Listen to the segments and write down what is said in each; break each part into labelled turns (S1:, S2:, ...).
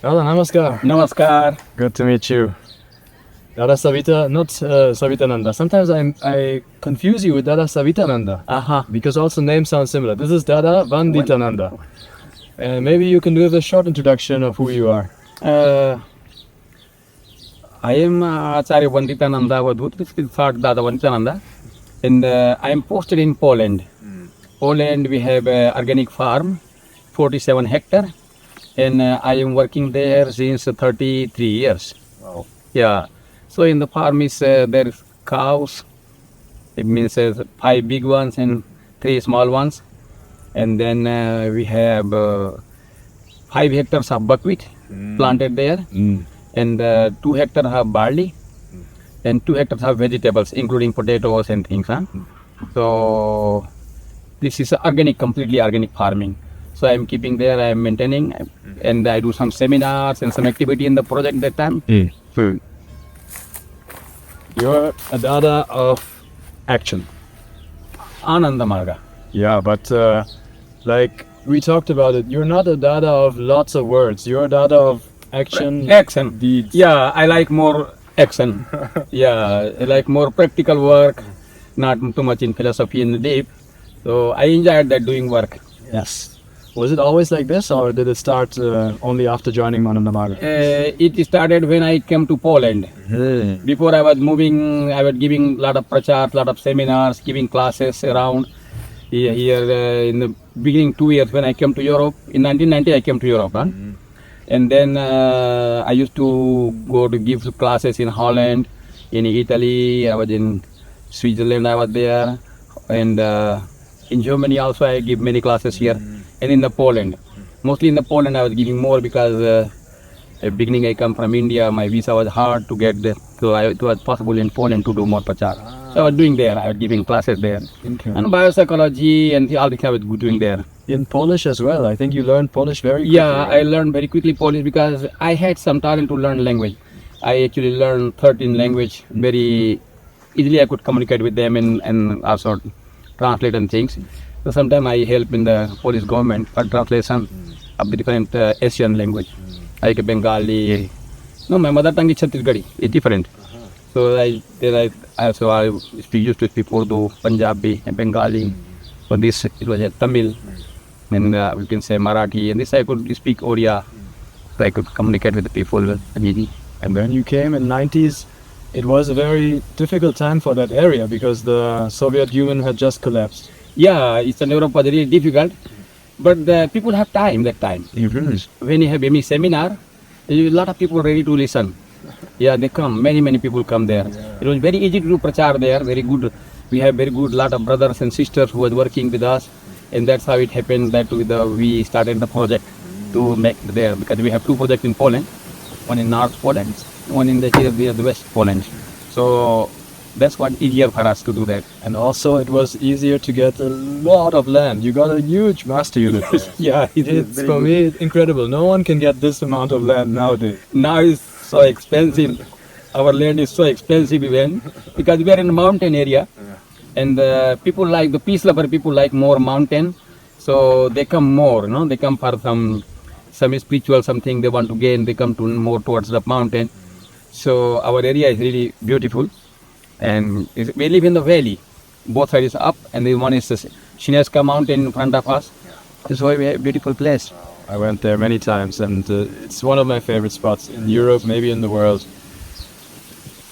S1: Dada, namaskar.
S2: Namaskar.
S1: Good to meet you. Dada Savita, not Savitananda. Sometimes I confuse you with Dada Savitananda. Because also names sound similar. This is Dada Vanditananda. Maybe you can give a short introduction of who you are.
S2: I am Acharya Vanditananda, Avadutha, it's called Dada Vanditananda. And I am posted in Poland. Poland, we have an organic farm, 47 hectare. And I am working there since 33 years.
S1: Wow.
S2: Yeah. So in the farm is there is cows. It means 5 big ones and 3 small ones. And then we have 5 hectares of buckwheat planted there. And 2 hectares of barley. And 2 hectares of vegetables, including potatoes and things. So this is organic, completely organic farming. So I am keeping there, I am maintaining, and I do some seminars and some activity in the project that time.
S1: You're a Dada of action.
S2: Ananda Marga.
S1: Yeah, but like we talked about it, you're not a Dada of lots of words. You're a Dada of action.
S2: Action.
S1: Deeds.
S2: Yeah, I like more action. Yeah, I like more practical work, not too much in philosophy and deep. So I enjoyed that doing work.
S1: Yes. Was it always like this, or did it start only after joining Ananda Marga?
S2: It started when I came to Poland. Before I was moving, I was giving a lot of prachar, lot of seminars, giving classes around here in the beginning 2 years when I came to Europe. In 1990, I came to Europe. And then I used to go to give classes in Holland, in Italy, I was in Switzerland, I was there. And in Germany also I give many classes here. And in the Poland, mostly in the Poland I was giving more because at the beginning I come from India, my visa was hard to get there, so it was possible in Poland to do more prachar. So I was doing there, I was giving classes there, and biopsychology and all the I was doing there.
S1: In Polish as well, I think you learned Polish very quickly.
S2: Yeah, I learned very quickly Polish because I had some talent to learn language. I actually learned 13 language very easily. I could communicate with them and also translate and things. So sometimes I help in the Polish government for translation of the different Asian language, like Bengali. No, my mother tongue is Chhattisgarhi. It's different. So I used to speak Urdu, Punjabi, and Bengali. For this, it was Tamil, and we can say Marathi. And this I could speak Oriya, so I could communicate with the people easily.
S1: And when you came in 90s, it was a very difficult time for that area because the Soviet Union had just collapsed.
S2: Yeah, Eastern Europe was really difficult, but the people have time that time. When you have any seminar, a lot of people ready to listen. Yeah, they come, many people come there. It was very easy to do prachar there, very good. We have very good lot of brothers and sisters who was working with us, and that's how it happened that we started the project to make there, because we have 2 projects in Poland, one in North Poland, one in the West Poland. So that's what easier for us to do that.
S1: And also it was easier to get a lot of land. You got a huge master unit.
S2: Yeah,
S1: It's for me incredible. No one can get this amount of land nowadays.
S2: Now it's so expensive. Our land is so expensive even because we are in a mountain area, and people like the peace lover people like more mountain, so they come more. They come for some spiritual something they want to gain. They come to more towards the mountain. So our area is really beautiful. And we live in the valley. Both sides is up, and the one is the Shineska mountain in front of us. It's a very beautiful place.
S1: I went there many times, and it's one of my favorite spots in Europe, maybe in the world.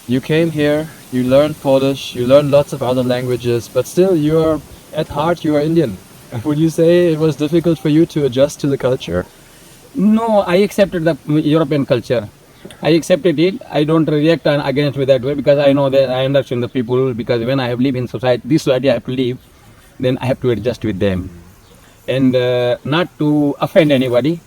S1: You came here, you learned Polish, you learned lots of other languages, but still at heart you are Indian. Would you say it was difficult for you to adjust to the culture?
S2: No, I accepted the European culture. I accepted it. I don't react against it that way because I know that I understand the people, because when I have lived in this society I have to live, then I have to adjust with them. And not to offend anybody,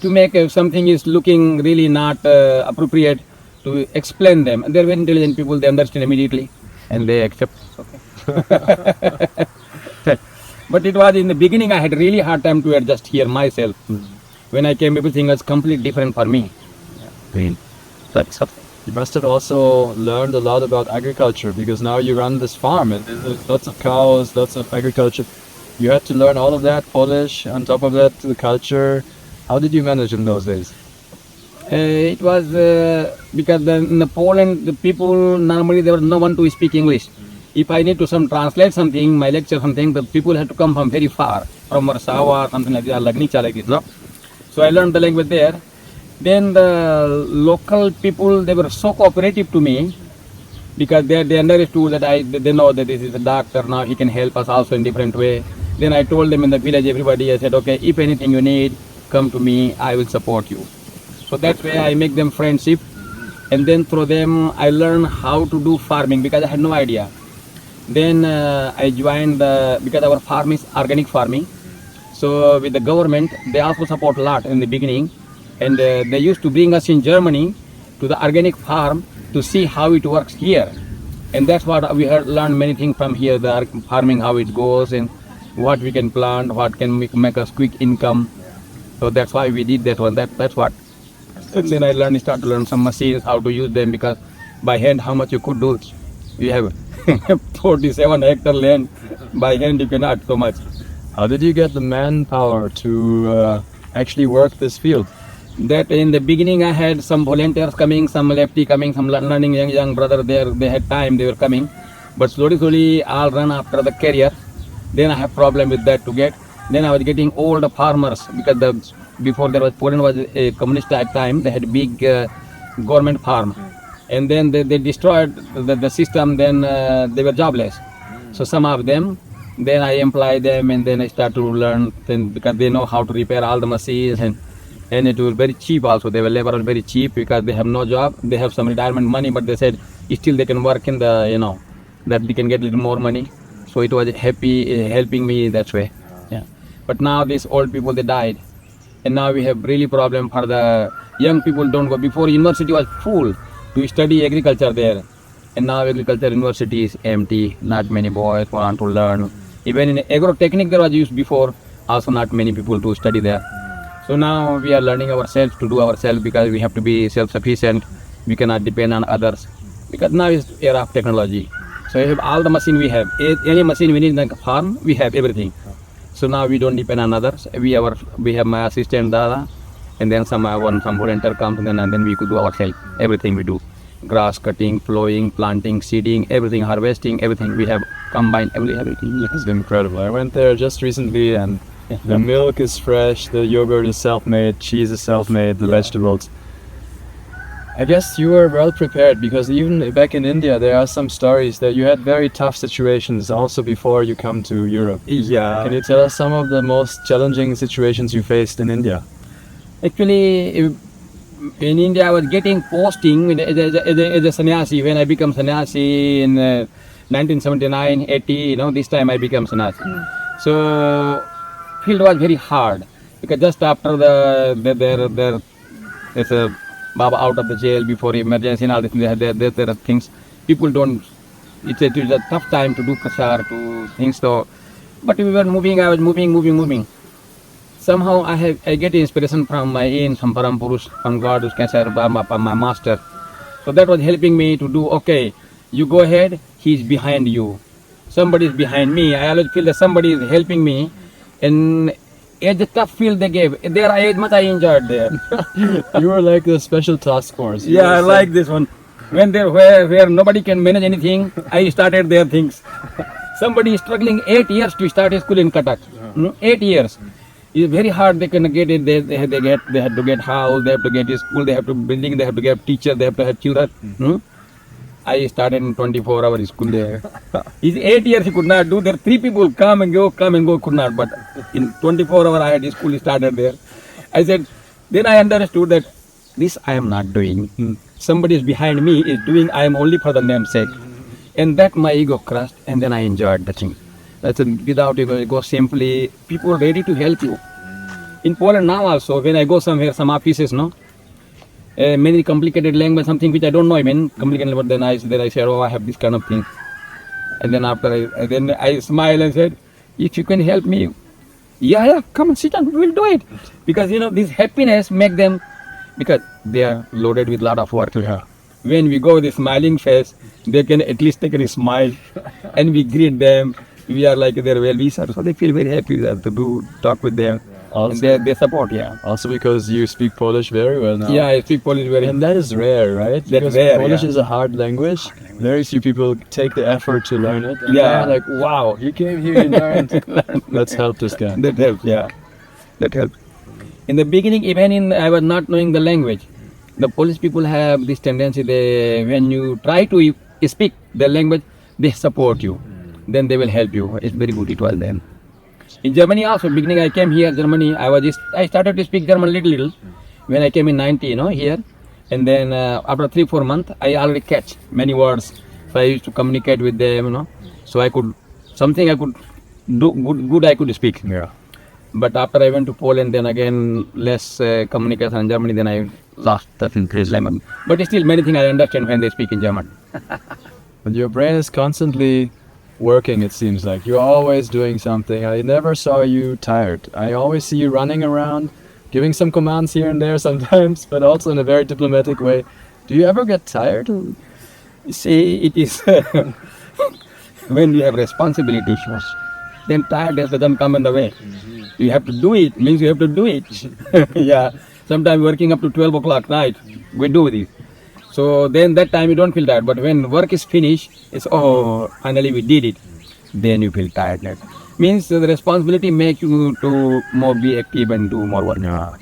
S2: to make something is looking really not appropriate, to explain them. And they're very intelligent people, they understand immediately and they accept. Okay. But it was in the beginning I had really hard time to adjust here myself. When I came, everything was completely different for me. That's something.
S1: You must have also learned a lot about agriculture, because now you run this farm and there's lots of cows, lots of agriculture. You had to learn all of that, Polish, on top of that, the culture. How did you manage in those days?
S2: It was because in Poland, the people normally there was no one to speak English. If I need to translate something, my lecture something, the people had to come from very far, from Warsaw, something like that, Lagnica like this. No? So I learned the language there. Then the local people, they were so cooperative to me because they understood that they know that this is a doctor now, he can help us also in different way. Then I told them in the village, everybody, I said, okay, if anything you need, come to me, I will support you. So that's why I make them friendship, and then through them I learn how to do farming because I had no idea. Then I joined because our farm is organic farming. So with the government, they also support a lot in the beginning, and they used to bring us in Germany to the organic farm to see how it works here, and that's what we had learned many things from here, the farming, how it goes, and what we can plant, what can make us quick income. So that's why we did that one. That's what. And then I start to learn some machines, how to use them, because by hand, how much you could do. You have 47 hectare land. By hand, you cannot so much.
S1: How did you get the manpower to actually work this field?
S2: That in the beginning, I had some volunteers coming, some lefty coming, some learning young brother there. They had time, they were coming. But slowly, I'll run after the career. Then I have problem with that to get. Then I was getting old farmers because before there was Poland was a communist time. They had big government farm, and then they destroyed the system. Then they were jobless. So some of them, then I employ them, and then I start to learn. Then because they know how to repair all the machines, and it was very cheap also. They were labor very cheap because they have no job. They have some retirement money, but they said still they can work in the that they can get a little more money. So it was helping me that way. Yeah. But now these old people, they died. And now we have really problem for the young people don't go. Before university was full to study agriculture there. And now agriculture university is empty. Not many boys want to learn. Even in agrotechnic there was used before. Also not many people to study there. So now we are learning ourselves to do ourselves because we have to be self-sufficient. We cannot depend on others. Because now is era of technology. So we have all the machine we have. Any machine we need in the farm, we have everything. So now we don't depend on others. We have my assistant dada, and then some volunteer comes, and then we could do ourselves. Everything we do, grass cutting, plowing, planting, seeding, everything, harvesting, everything we have combined. Everything.
S1: It's incredible. I went there just recently, and the milk is fresh, the yogurt is self-made, cheese is self-made, the vegetables. I guess you were well prepared because even back in India, there are some stories that you had very tough situations also before you come to Europe.
S2: Yeah.
S1: Can you tell us some of the most challenging situations you faced in India?
S2: Actually, in India, I was getting posting as a sannyasi. When I became sannyasi in 1979, 80, this time I became sannyasi. So, field was very hard because just after there's a Baba out of the jail before emergency and all this, there are things people don't. It's a tough time to do prasar, to things. So, but we were moving. I was moving. Somehow I get inspiration from some Param Purush, from God, who can say my master. So that was helping me to do. Okay, you go ahead. He's behind you. Somebody is behind me. I always feel that somebody is helping me, and at the tough field they gave, there I enjoyed there.
S1: You were like the special task force.
S2: Yeah, I like this one. When there where nobody can manage anything, I started their things. Somebody is struggling 8 years to start a school in Cuttack. 8 years. It's very hard. They can get it. They have to get house. They have to get a school. They have to building. They have to get teacher. They have to have children. I started in 24-hour school there. It's 8 years he could not do. There 3 people come and go, could not. But in 24-hour I had a school started there. I said, then I understood that this I am not doing. Somebody is behind me is doing. I am only for the name's sake. And that my ego crushed, and then I enjoyed the thing. That's without ego, go simply. People are ready to help you. In Poland now also, when I go somewhere, some offices, many complicated language, something which I don't know even complicated, but then I said, oh, I have this kind of thing. And then after I smile and said, if you can help me, yeah, come and sit down, we'll do it. Because this happiness make them, because they are loaded with a lot of work. Yeah. When we go with a smiling face, they can at least take a smile, and we greet them. We are like their well-wishers, so they feel very happy to talk with them.
S1: Also,
S2: They support, yeah.
S1: also because you speak Polish very well now.
S2: Yeah, I speak Polish very
S1: And that is rare, right?
S2: That's
S1: Because
S2: rare,
S1: Polish
S2: yeah.
S1: is a hard language. Very few people take the effort to learn it. And
S2: Yeah.
S1: they're like, wow, he came here, he learned. Let's help this guy.
S2: That helps, yeah. That helps. In the beginning, even I was not knowing the language. The Polish people have this tendency, when you try to speak the language, they support you. Then they will help you. It's very good, it was then. In Germany also, beginning I came here, Germany, I started to speak German little. When I came in 90, here. And then after 3-4 months, I already catch many words. So I used to communicate with them, So I could, something I could do, good I could speak.
S1: Yeah.
S2: But after I went to Poland, then again less communication in Germany, then I lost that interest. But still many things I understand when they speak in German.
S1: But your brain is constantly working, it seems like. You're always doing something. I never saw you tired. I always see you running around, giving some commands here and there sometimes, but also in a very diplomatic way. Do you ever get tired?
S2: You see, it is when you have responsibilities, then tiredness doesn't come in the way. You have to do it, means you have to do it. Yeah, sometimes working up to 12 o'clock night, we do this. So then that time you don't feel tired. But when work is finished, it's, finally we did it. Then you feel tired. Means the responsibility makes you to more be active and do more work.
S1: Yeah.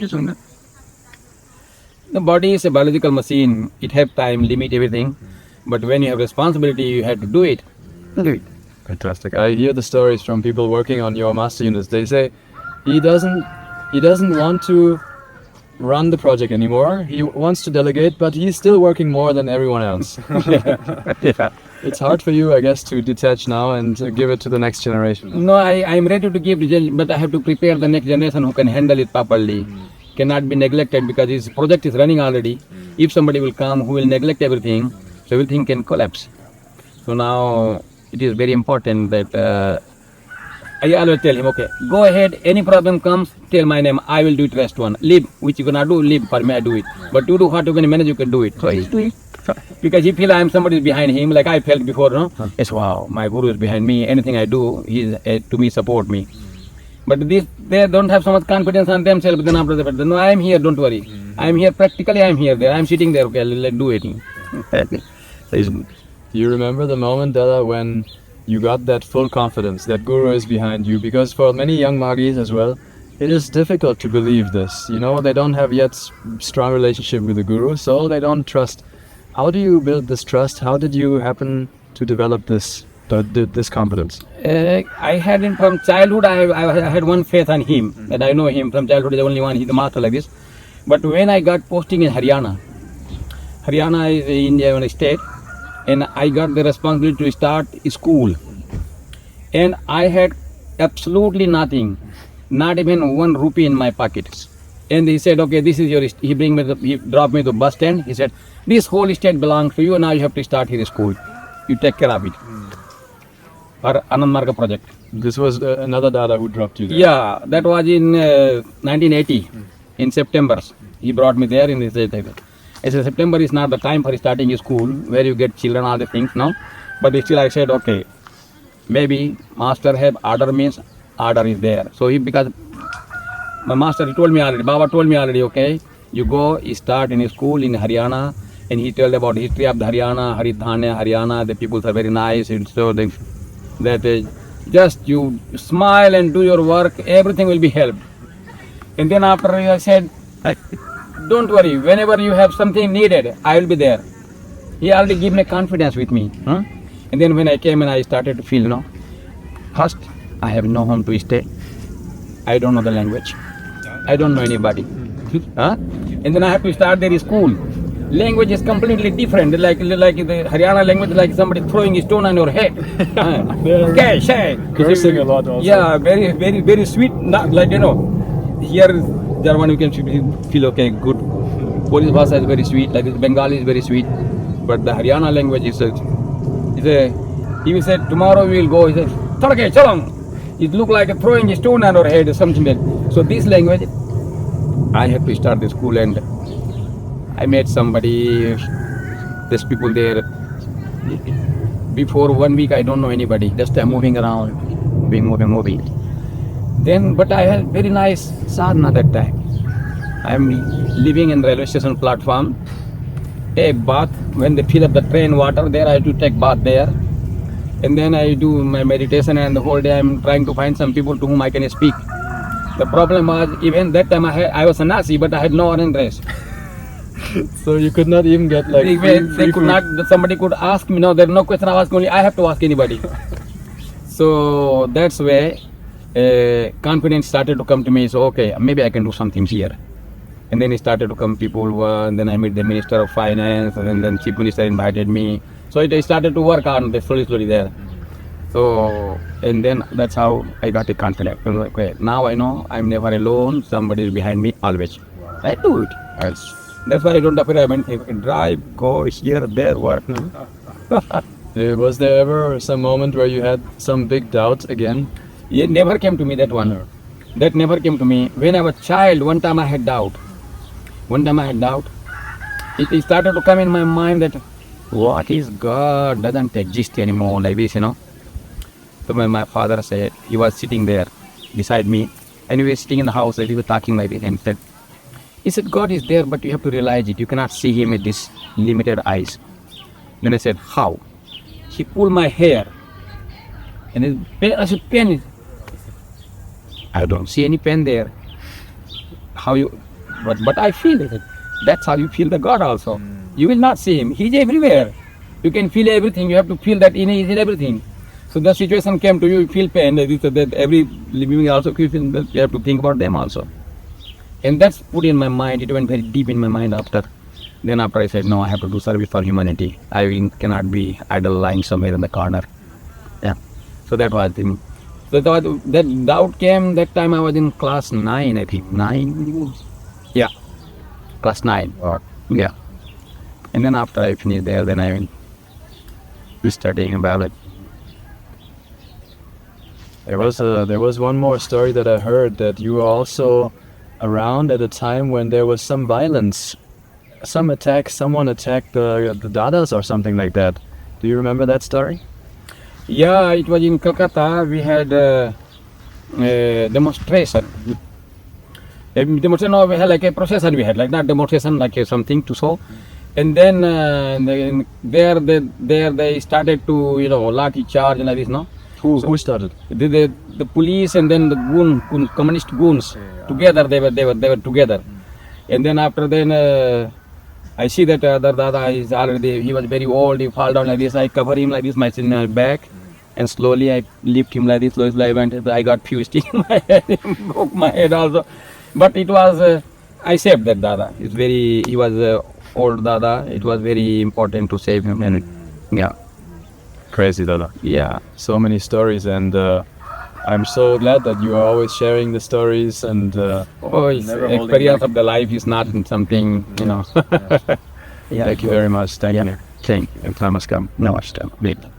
S2: The body is a biological machine. It have time, limit, everything. But when you have responsibility, you have to do it. Do it.
S1: Fantastic. I hear the stories from people working on your master units. They say he doesn't want to run the project anymore. He wants to delegate, but he's still working more than everyone else.
S2: Yeah.
S1: It's hard for you, I guess, to detach now and to give it to the next generation.
S2: No, I'm ready to give, but I have to prepare the next generation who can handle it properly. Cannot be neglected because his project is running already. If somebody will come who will neglect everything, so everything can collapse. So now it is very important that I always tell him, okay, go ahead, any problem comes, tell my name, I will do it rest one. Leave, which you cannot do, leave, for me I do it. But you do what you can manage, you can do it. So he's doing it. Because he feel I am somebody behind him, like I felt before, Yes, wow, my guru is behind me, anything I do, he is to me, support me. But they don't have so much confidence on themselves, then after that, no, I am here, don't worry. I am here, practically I am here, there, I am sitting there, okay, let's do it. So it's good.
S1: You remember the moment, Dada, when you got that full confidence that Guru is behind you? Because for many young Magis as well, it is difficult to believe this. They don't have yet strong relationship with the Guru, so they don't trust. How do you build this trust? How did you happen to develop this confidence?
S2: I had him from childhood. I had one faith on him, that I know him from childhood. The only one, he's the master like this. But when I got posting in Haryana is India state, and I got the responsibility to start school, and I had absolutely nothing, not even 1 rupee in my pockets. And he said, okay, this is your, he dropped me to the bus stand. He said, this whole state belongs to you, now you have to start here school. You take care of it. For Anand Marga project.
S1: This was another Dada who dropped you there.
S2: Yeah, that was in 1980, in September. He brought me there in this. I said, September is not the time for starting a school where you get children, all the things, no? But still I said, okay, maybe master have order, means order is there. So because my master, he told me already, Baba told me already, okay, you go, you start in a school in Haryana, and he told about history of the Haryana, the people are very nice, and so just you smile and do your work, everything will be helped. And then after I said, don't worry, whenever you have something needed, I will be there. He already gave me confidence with me. And then when I came and I started to feel, first, I have no home to stay. I don't know the language. I don't know anybody. And then I have to start their school. Language is completely different. Like the Haryana language, like somebody throwing a stone on your head. Okay,
S1: Cursing a lot also.
S2: Yeah, very, very, very sweet. Not like, here German you can feel okay, good. Polish Bhasha is very sweet, like Bengali is very sweet. But the Haryana language is he will say, tomorrow we will go. He said, Tarke, chalang. It look like throwing a stone on our head or something like that. So this language, I have to start the school, and I met somebody, there's people there. Before 1 week, I don't know anybody. Just moving around, moving. Then, but I had very nice sadhana that time. I'm living in railway station platform. Take bath when they fill up the train water there. I have to take bath there, and then I do my meditation. And the whole day I'm trying to find some people to whom I can speak. The problem was even that time I was a Nazi, but I had no interest.
S1: So you could not even get like
S2: They could not. Somebody could ask me. No, there's no question. I ask only. I have to ask anybody. So that's where confidence started to come to me. So okay, maybe I can do something here. And then it started to come people. And then I met the Minister of Finance, and then Chief Minister invited me. So it started to work on the slowly there. So and then that's how I got the confidence. I was like, okay, now I know I'm never alone. Somebody is behind me always. I do it. That's why I don't appear. I mean, I can drive, go here, there, work.
S1: Was there ever some moment where you had some big doubts again?
S2: It never came to me, that one. That never came to me. When I was a child, one time I had doubt. It started to come in my mind that what is God doesn't exist anymore, like this, So when my father said, he was sitting there beside me, and we were sitting in the house, and we were talking like this, and he said, God is there, but you have to realize it. You cannot see him with these limited eyes. Then I said, how? He pulled my hair, and I said, pen. I don't see any pen there. How you? But I feel it. That's how you feel the God also. You will not see him. He's everywhere. You can feel everything. You have to feel that in everything. So the situation came to you, you feel pain. That every living being also you feel that you have to think about them also. And that's put in my mind. It went very deep in my mind after. Then after I said, no, I have to do service for humanity. I cannot be idle lying somewhere in the corner. Yeah. So that was the thing. So that doubt came, that time I was in class 9, I think. 9? Yeah. Class 9. Yeah. And then after I finished there, then I went to studying about it.
S1: There was one more story that I heard, that you were also around at a time when there was some violence. Someone attacked the dadas or something like that. Do you remember that story?
S2: Yeah, it was in Calcutta. We had a demonstration. No, we had like a procession. We had like that demonstration, like something to show. And then there they started to lathi charge and like this. No.
S1: Who started?
S2: The police and then the communist goons together. They were together. And then after then. I see that other dada is already, he was very old, he fall down like this. I cover him like this, my back, and slowly I lift him like this. Slowly I went, I got few stitches in my head, broke my head also. But it was, I saved that dada. He was old dada. It was very important to save him. And yeah.
S1: Crazy dada.
S2: Yeah.
S1: So many stories, and I'm so glad that you are always sharing the stories, and
S2: experience of the life is not something,
S1: Yeah. Thank you very much. Thank you.
S2: Thank you. Namaskar.